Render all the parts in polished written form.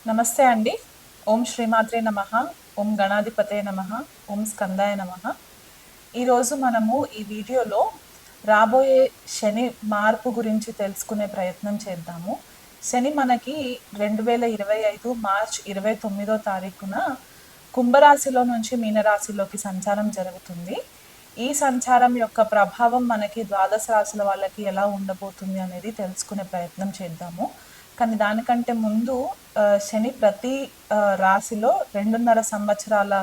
నమస్తే అండి. ఓం శ్రీమాత్రే నమః. ఓం గణాధిపతే నమః. ఓం స్కందాయ నమః. ఈరోజు మనము ఈ వీడియోలో రాబోయే శని మార్పు గురించి తెలుసుకునే ప్రయత్నం చేద్దాము. శని మనకి 2025 మార్చ్ 29వ తారీఖున కుంభరాశిలో నుంచి మీనరాశిలోకి సంచారం జరుగుతుంది. ఈ సంచారం యొక్క ప్రభావం మనకి ద్వాదశ రాశుల వాళ్ళకి ఎలా ఉండబోతుంది అనేది తెలుసుకునే ప్రయత్నం చేద్దాము. కానీ దానికంటే ముందు శని ప్రతి రాశిలో 2.5 సంవత్సరాల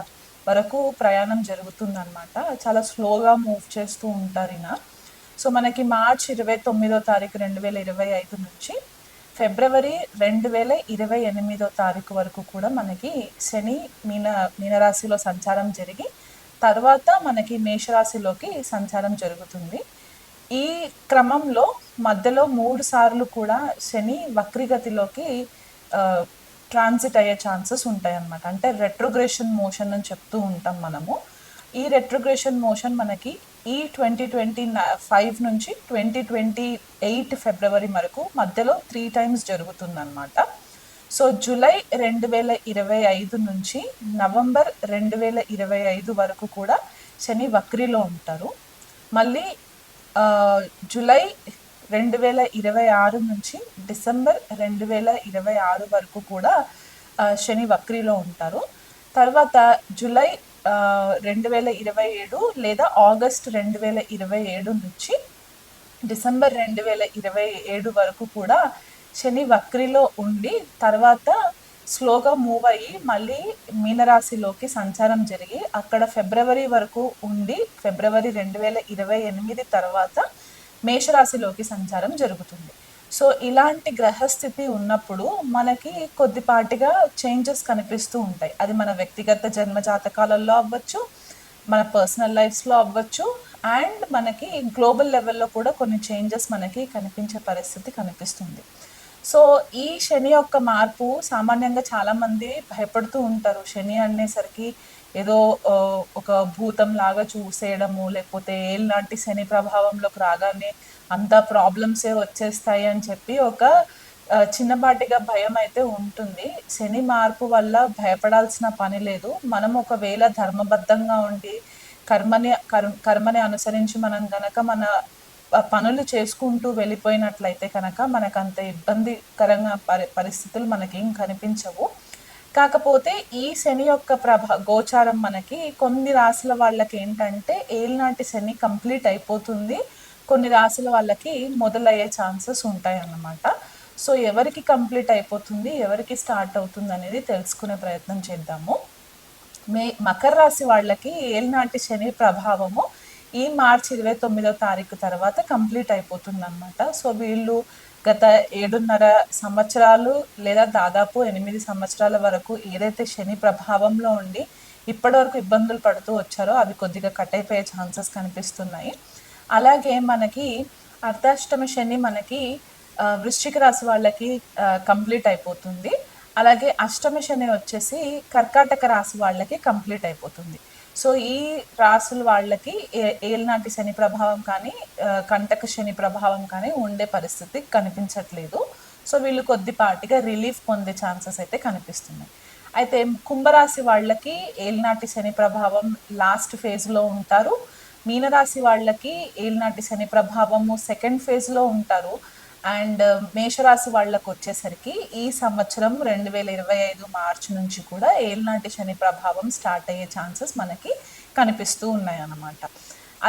వరకు ప్రయాణం జరుగుతుందన్నమాట. చాలా స్లోగా మూవ్ చేస్తూ ఉంటారు ఈయన. సో మనకి మార్చ్ 29వ తారీఖు 2025 నుంచి ఫిబ్రవరి 2028వ తారీఖు వరకు కూడా మనకి శని మీనరాశిలో సంచారం జరిగి తర్వాత మనకి మేషరాశిలోకి సంచారం జరుగుతుంది. ఈ క్రమంలో మధ్యలో 3 సార్లు కూడా శని వక్రిగతిలోకి ట్రాన్సిట్ అయ్యే ఛాన్సెస్ ఉంటాయి అన్నమాట. అంటే రెట్రోగ్రెషన్ మోషన్ అని చెప్తూ ఉంటాం మనము. ఈ రెట్రోగ్రెషన్ మోషన్ మనకి ఈ 2025 నుంచి 2028 ఫిబ్రవరి వరకు మధ్యలో 3 టైమ్స్ జరుగుతుందన్నమాట. సో జూలై 2025 నుంచి నవంబర్ 2025 వరకు కూడా శని వక్రిలో ఉంటారు. మళ్ళీ జూలై 2026 నుంచి డిసెంబర్ 2026 వరకు కూడా శని వక్రిలో ఉంటారు. తర్వాత జూలై 2027 లేదా ఆగస్ట్ 2027 నుంచి డిసెంబర్ 2027 వరకు కూడా శని వక్రిలో ఉండి తర్వాత స్లోగా మూవ్ అయ్యి మళ్ళీ మీనరాశిలోకి సంచారం జరిగి అక్కడ ఫిబ్రవరి వరకు ఉండి ఫిబ్రవరి 2028 తర్వాత మేషరాశిలోకి సంచారం జరుగుతుంది. సో ఇలాంటి గ్రహస్థితి ఉన్నప్పుడు మనకి కొద్దిపాటిగా చేంజెస్ కనిపిస్తూ ఉంటాయి. అది మన వ్యక్తిగత జన్మ జాతకాలలో అవ్వచ్చు, మన పర్సనల్ లైఫ్స్లో అవ్వచ్చు, అండ్ మనకి గ్లోబల్ లెవెల్లో కూడా కొన్ని చేంజెస్ మనకి కనిపించే పరిస్థితి కనిపిస్తుంది. సో ఈ శని యొక్క మార్పు సామాన్యంగా చాలామంది భయపడుతూ ఉంటారు. శని అనేసరికి ఏదో ఒక భూతం లాగా చూసేయడము, లేకపోతే ఏళ్ళనాటి శని ప్రభావంలోకి రాగానే అంతా ప్రాబ్లమ్సే వచ్చేస్తాయి అని చెప్పి ఒక చిన్నపాటిగా భయం అయితే ఉంటుంది. శని మార్పు వల్ల భయపడాల్సిన పని లేదు. మనం ఒకవేళ ధర్మబద్ధంగా ఉండి కర్మని అనుసరించి మనం గనక మన పనులు చేసుకుంటూ వెళ్ళిపోయినట్లయితే కనుక మనకు అంత ఇబ్బందికరంగా పరిస్థితులు మనకేం కనిపించవు. కాకపోతే ఈ శని యొక్క గోచారం మనకి కొన్ని రాశుల వాళ్ళకి ఏంటంటే ఏళ్ళనాటి శని కంప్లీట్ అయిపోతుంది, కొన్ని రాశుల వాళ్ళకి మొదలయ్యే ఛాన్సెస్ ఉంటాయి అన్నమాట. సో ఎవరికి కంప్లీట్ అయిపోతుంది, ఎవరికి స్టార్ట్ అవుతుంది అనేది తెలుసుకునే ప్రయత్నం చేద్దాము. మకర రాశి వాళ్ళకి ఏళ్ళనాటి శని ప్రభావము ఈ మార్చ్ 29వ తారీఖు తర్వాత కంప్లీట్ అయిపోతుంది అనమాట. సో వీళ్ళు గత 7.5 సంవత్సరాలు లేదా దాదాపు 8 సంవత్సరాల వరకు ఏదైతే శని ప్రభావంలో ఉండి ఇప్పటివరకు ఇబ్బందులు పడుతూ వచ్చారో అవి కొద్దిగా కట్ అయిపోయే ఛాన్సెస్ కనిపిస్తున్నాయి. అలాగే మనకి అర్ధాష్టమ శని మనకి వృశ్చిక రాశి వాళ్ళకి కంప్లీట్ అయిపోతుంది. అలాగే అష్టమ శని వచ్చేసి కర్కాటక రాశి వాళ్ళకి కంప్లీట్ అయిపోతుంది. సో ఈ రాశుల వాళ్ళకి ఏళ్ళనాటి శని ప్రభావం కానీ కంటక శని ప్రభావం కానీ ఉండే పరిస్థితి కనిపించట్లేదు. సో వీళ్ళు కొద్దిపాటిగా రిలీఫ్ పొందే ఛాన్సెస్ అయితే కనిపిస్తున్నాయి. అయితే కుంభరాశి వాళ్ళకి ఏళ్ళనాటి శని ప్రభావం లాస్ట్ ఫేజ్లో ఉంటారు. మీనరాశి వాళ్ళకి ఏళ్ళనాటి శని ప్రభావము సెకండ్ ఫేజ్లో ఉంటారు. అండ్ మేషరాశి వాళ్ళకు వచ్చేసరికి ఈ సంవత్సరం 2025 మార్చి నుంచి కూడా ఏళ్ళనాటి శని ప్రభావం స్టార్ట్ అయ్యే ఛాన్సెస్ మనకి కనిపిస్తూ ఉన్నాయి అన్నమాట.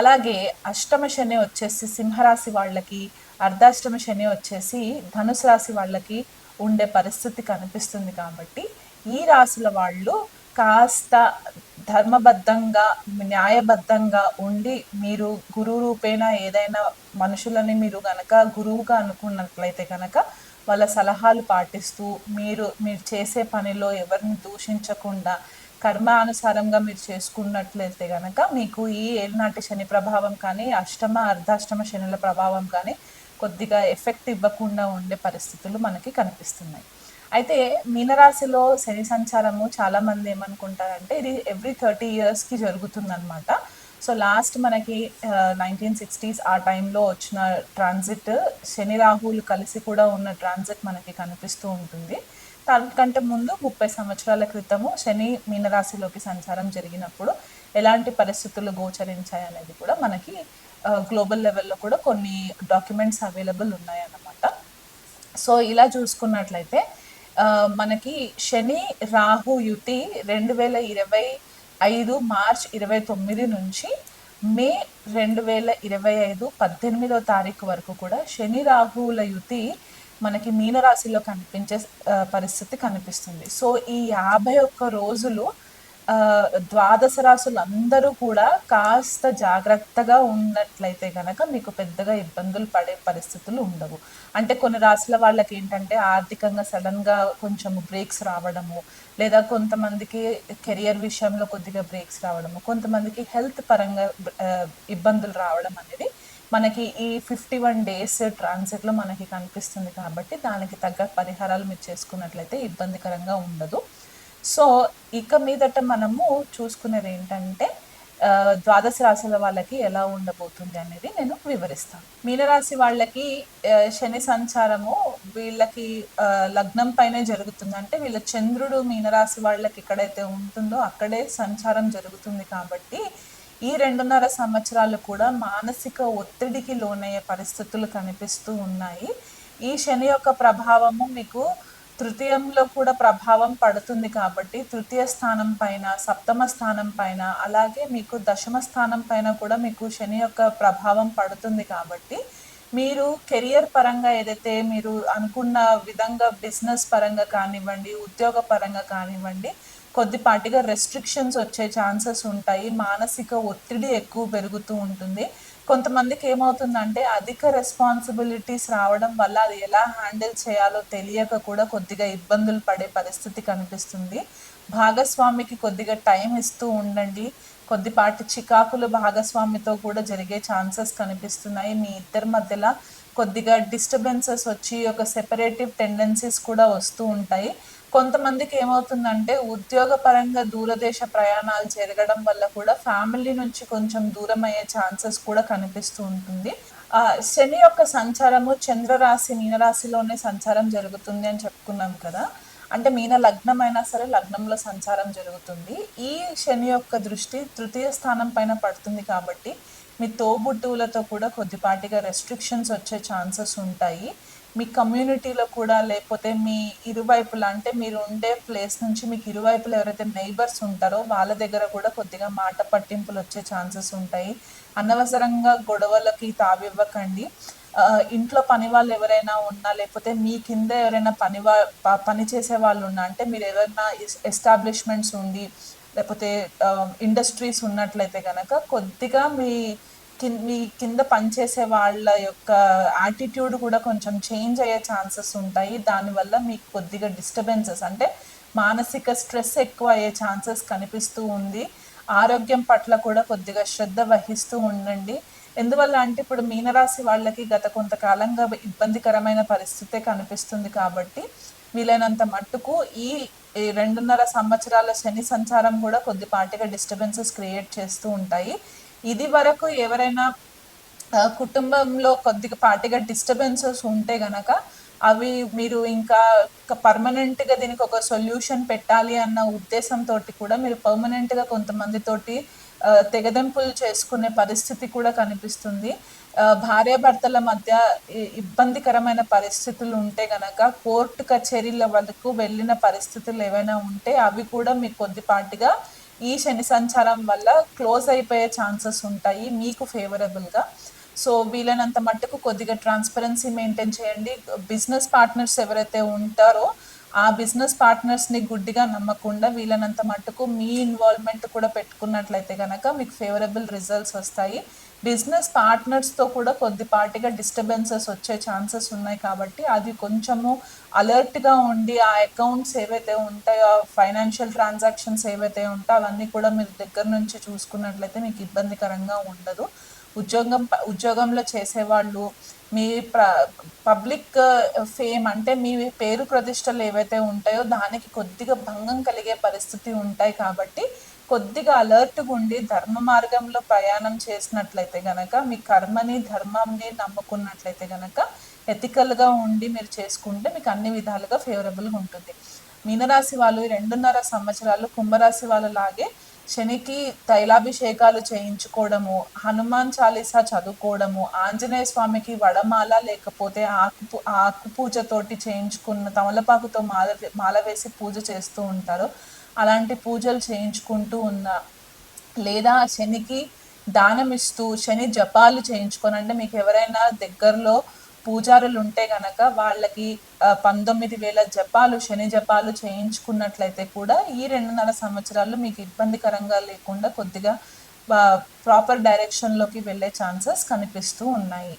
అలాగే అష్టమ శని వచ్చేసి సింహరాశి వాళ్ళకి, అర్ధాష్టమ శని వచ్చేసి ధనుసు రాశి వాళ్ళకి ఉండే పరిస్థితి కనిపిస్తుంది. కాబట్టి ఈ రాశుల వాళ్ళు కాస్త ధర్మబద్ధంగా న్యాయబద్ధంగా ఉండి మీరు గురువు రూపేణ ఏదైనా మనుషులని మీరు గనక గురువుగా అనుకున్నట్లయితే కనుక వాళ్ళ సలహాలు పాటిస్తూ మీరు చేసే పనిలో ఎవరిని దూషించకుండా కర్మానుసారంగా మీరు చేసుకున్నట్లయితే కనుక మీకు ఈ ఏళ్ళనాటి శని ప్రభావం కానీ అష్టమ అర్ధాష్టమ శనుల ప్రభావం కానీ కొద్దిగా ఎఫెక్ట్ ఇవ్వకుండా ఉండే పరిస్థితులు మనకి కనిపిస్తున్నాయి. అయితే మీనరాశిలో శని సంచారము చాలామంది ఏమనుకుంటారంటే ఇది ఎవ్రీ 30 yearsకి జరుగుతుందన్నమాట. సో లాస్ట్ మనకి 1960s ఆ టైంలో వచ్చిన ట్రాన్సిట్ శని రాహులు కలిసి కూడా ఉన్న ట్రాన్సిట్ మనకి కనిపిస్తూ ఉంటుంది. దానికంటే ముందు 30 సంవత్సరాల క్రితము శని మీనరాశిలోకి సంచారం జరిగినప్పుడు ఎలాంటి పరిస్థితులు గోచరించాయి అనేది కూడా మనకి గ్లోబల్ లెవెల్లో కూడా కొన్ని డాక్యుమెంట్స్ అవైలబుల్ ఉన్నాయన్నమాట. సో ఇలా చూసుకున్నట్లయితే మనకి శని రాహు యుతి 2025 మార్చ్ 29 నుంచి మే 2025 18వ తారీఖు వరకు కూడా శని రాహువుల యుతి మనకి మీనరాశిలో కనిపించే పరిస్థితి కనిపిస్తుంది. సో ఈ 51 రోజులు ద్వాదశ రాశులు అందరూ కూడా కాస్త జాగ్రత్తగా ఉన్నట్లయితే గనక మీకు పెద్దగా ఇబ్బందులు పడే పరిస్థితులు ఉండవు. అంటే కొన్ని రాశుల వాళ్ళకి ఏంటంటే ఆర్థికంగా సడన్గా కొంచెం బ్రేక్స్ రావడము, లేదా కొంతమందికి కెరియర్ విషయంలో కొద్దిగా బ్రేక్స్ రావడము, కొంతమందికి హెల్త్ పరంగా ఇబ్బందులు రావడం అనేది మనకి ఈ 51 డేస్ ట్రాన్సిట్లో మనకి కనిపిస్తుంది. కాబట్టి దానికి తగ్గ పరిహారాలు మీరు చేసుకున్నట్లయితే ఇబ్బందికరంగా ఉండదు. సో ఇక మీదట మనము చూసుకునేది ఏంటంటే ద్వాదశ రాశుల వాళ్ళకి ఎలా ఉండబోతుంది అనేది నేను వివరిస్తాను. మీనరాశి వాళ్ళకి శని సంచారము వీళ్ళకి లగ్నం పైనే జరుగుతుంది. అంటే వీళ్ళ చంద్రుడు మీనరాశి వాళ్ళకి ఎక్కడైతే ఉంటుందో అక్కడే సంచారం జరుగుతుంది. కాబట్టి ఈ 2.5 సంవత్సరాలు కూడా మానసిక ఒత్తిడికి లోనయ్యే పరిస్థితులు కనిపిస్తూ ఉన్నాయి. ఈ శని యొక్క ప్రభావము మీకు తృతీయంలో కూడా ప్రభావం పడుతుంది. కాబట్టి తృతీయ స్థానం పైన, సప్తమ స్థానం పైన, అలాగే మీకు దశమ స్థానం పైన కూడా మీకు శని యొక్క ప్రభావం పడుతుంది. కాబట్టి మీరు కెరియర్ పరంగా ఏదైతే మీరు అనుకున్న విధంగా బిజినెస్ పరంగా కానివ్వండి, ఉద్యోగ పరంగా కానివ్వండి, కొద్దిపాటిగా రెస్ట్రిక్షన్స్ వచ్చే ఛాన్సెస్ ఉంటాయి. మానసిక ఒత్తిడి ఎక్కువ పెరుగుతూ ఉంటుంది. కొంతమందికి ఏమవుతుందంటే అధిక రెస్పాన్సిబిలిటీస్ రావడం వల్ల అది ఎలా హ్యాండిల్ చేయాలో తెలియక కూడా కొద్దిగా ఇబ్బందులు పడే పరిస్థితి కనిపిస్తుంది. భాగస్వామికి కొద్దిగా టైం ఇస్తూ ఉండండి. కొద్దిపాటి చికాకులు భాగస్వామితో కూడా జరిగే ఛాన్సెస్ కనిపిస్తున్నాయి. మీ ఇద్దరి మధ్యలో కొద్దిగా డిస్టర్బెన్సెస్ వచ్చి ఒక సెపరేటివ్ టెండెన్సీస్ కూడా వస్తూ ఉంటాయి. కొంతమందికి ఏమవుతుందంటే ఉద్యోగపరంగా దూరదేశ ప్రయాణాలు జరగడం వల్ల కూడా ఫ్యామిలీ నుంచి కొంచెం దూరం అయ్యే ఛాన్సెస్ కూడా కనిపిస్తూ ఉంటుంది. శని యొక్క సంచారము చంద్రరాశి మీనరాశిలోనే సంచారం జరుగుతుంది అని చెప్పుకున్నాం కదా. అంటే మీన లగ్నం అయినా సరే లగ్నంలో సంచారం జరుగుతుంది. ఈ శని యొక్క దృష్టి తృతీయ స్థానం పైన పడుతుంది. కాబట్టి మీ తోబుట్టువులతో కూడా కొద్దిపాటిగా రెస్ట్రిక్షన్స్ వచ్చే ఛాన్సెస్ ఉంటాయి. మీ కమ్యూనిటీలో కూడా, లేకపోతే మీ ఇరువైపులా అంటే మీరు ఉండే ప్లేస్ నుంచి మీకు ఇరువైపులా ఎవరైతే నైబర్స్ ఉంటారో వాళ్ళ దగ్గర కూడా కొద్దిగా మాట పట్టింపులు వచ్చే ఛాన్సెస్ ఉంటాయి. అనవసరంగా గొడవలకి తావివ్వకండి. ఇంట్లో పని వాళ్ళు ఎవరైనా ఉన్నా, లేకపోతే మీ కింద ఎవరైనా పని చేసే వాళ్ళు ఉన్నా, అంటే మీరు ఎవరైనా ఎస్టాబ్లిష్మెంట్స్ ఉండి లేకపోతే ఇండస్ట్రీస్ ఉన్నట్లయితే కనుక కొద్దిగా మీ కింద పనిచేసే వాళ్ళ యొక్క యాటిట్యూడ్ కూడా కొంచెం చేంజ్ అయ్యే ఛాన్సెస్ ఉంటాయి. దానివల్ల మీకు కొద్దిగా డిస్టర్బెన్సెస్ అంటే మానసిక స్ట్రెస్ ఎక్కువ అయ్యే ఛాన్సెస్ కనిపిస్తూ ఉంది. ఆరోగ్యం పట్ల కూడా కొద్దిగా శ్రద్ధ వహిస్తూ ఉండండి. ఎందువల్ల అంటే ఇప్పుడు మీనరాశి వాళ్ళకి గత కొంతకాలంగా ఇబ్బందికరమైన పరిస్థితే కనిపిస్తుంది. కాబట్టి వీలైనంత మట్టుకు ఈ 2.5 సంవత్సరాల శని సంచారం కూడా కొద్దిపాటిగా డిస్టర్బెన్సెస్ క్రియేట్ చేస్తూ ఉంటాయి. ఇది వరకు ఎవరైనా కుటుంబంలో కొద్దిగా పాటిగా డిస్టర్బెన్సెస్ ఉంటే గనక అవి మీరు ఇంకా పర్మనెంట్గా దీనికి ఒక సొల్యూషన్ పెట్టాలి అన్న ఉద్దేశంతో కూడా మీరు పర్మనెంట్గా కొంతమందితోటి తెగదెంపులు చేసుకునే పరిస్థితి కూడా కనిపిస్తుంది. భార్యాభర్తల మధ్య ఇబ్బందికరమైన పరిస్థితులు ఉంటే గనక కోర్టు కచేరీల వరకు వెళ్ళిన పరిస్థితులు ఏవైనా ఉంటే అవి కూడా మీకు కొద్దిపాటిగా ఈ శని సంచారం వల్ల క్లోజ్ అయిపోయే ఛాన్సెస్ ఉంటాయి మీకు ఫేవరబుల్గా. సో వీలైనంత మట్టుకు కొద్దిగా ట్రాన్స్పరెన్సీ మెయింటైన్ చేయండి. బిజినెస్ పార్ట్నర్స్ ఎవరైతే ఉంటారో ఆ బిజినెస్ పార్ట్నర్స్ని గుడ్డిగా నమ్మకుండా వీలైనంత మట్టుకు మీ ఇన్వాల్వ్మెంట్ కూడా పెట్టుకున్నట్లయితే కనుక మీకు ఫేవరబుల్ రిజల్ట్స్ వస్తాయి. బిజినెస్ పార్ట్నర్స్తో కూడా కొద్దిపాటిగా డిస్టర్బెన్సెస్ వచ్చే ఛాన్సెస్ ఉన్నాయి. కాబట్టి అది కొంచెము అలర్ట్గా ఉండి ఆ అకౌంట్స్ ఏవైతే ఉంటాయో, ఫైనాన్షియల్ ట్రాన్సాక్షన్స్ ఏవైతే ఉంటాయో అవన్నీ కూడా మీరు దగ్గర నుంచి చూసుకున్నట్లయితే మీకు ఇబ్బందికరంగా ఉండదు. ఉద్యోగంలో చేసేవాళ్ళు మీ పబ్లిక్ ఫేమ్ అంటే మీ పేరు ప్రతిష్టలు ఏవైతే ఉంటాయో దానికి కొద్దిగా భంగం కలిగే పరిస్థితి ఉంటాయి. కాబట్టి కొద్దిగా అలర్ట్గా ఉండి ధర్మ మార్గంలో ప్రయాణం చేసినట్లయితే గనక మీ కర్మని ధర్మంని నమ్ముకున్నట్లయితే గనక ఎథికల్గా ఉండి మీరు చేసుకుంటే మీకు అన్ని విధాలుగా ఫేవరబుల్గా ఉంటుంది. మీనరాశి వాళ్ళు ఈ 2.5 సంవత్సరాలు కుంభరాశి వాళ్ళలాగే శనికి తైలాభిషేకాలు చేయించుకోవడము, హనుమాన్ చాలీసా చదువుకోవడము, ఆంజనేయ స్వామికి వడమాల లేకపోతే ఆకు పూజతోటి చేయించుకున్న తమలపాకుతో మాల వేసి పూజ చేస్తూ ఉంటారు. అలాంటి పూజలు చేయించుకుంటూ ఉన్న, లేదా శనికి దానం ఇస్తూ శని జపాలు చేయించుకొని, అంటే మీకు ఎవరైనా దగ్గరలో పూజారులు ఉంటే గనక వాళ్ళకి 19,000 జపాలు శని జపాలు చేయించుకున్నట్లయితే కూడా ఈ 2.5 సంవత్సరాలు మీకు ఇబ్బందికరంగా లేకుండా కొద్దిగా ప్రాపర్ డైరెక్షన్లోకి వెళ్ళే ఛాన్సెస్ కనిపిస్తూ ఉన్నాయి.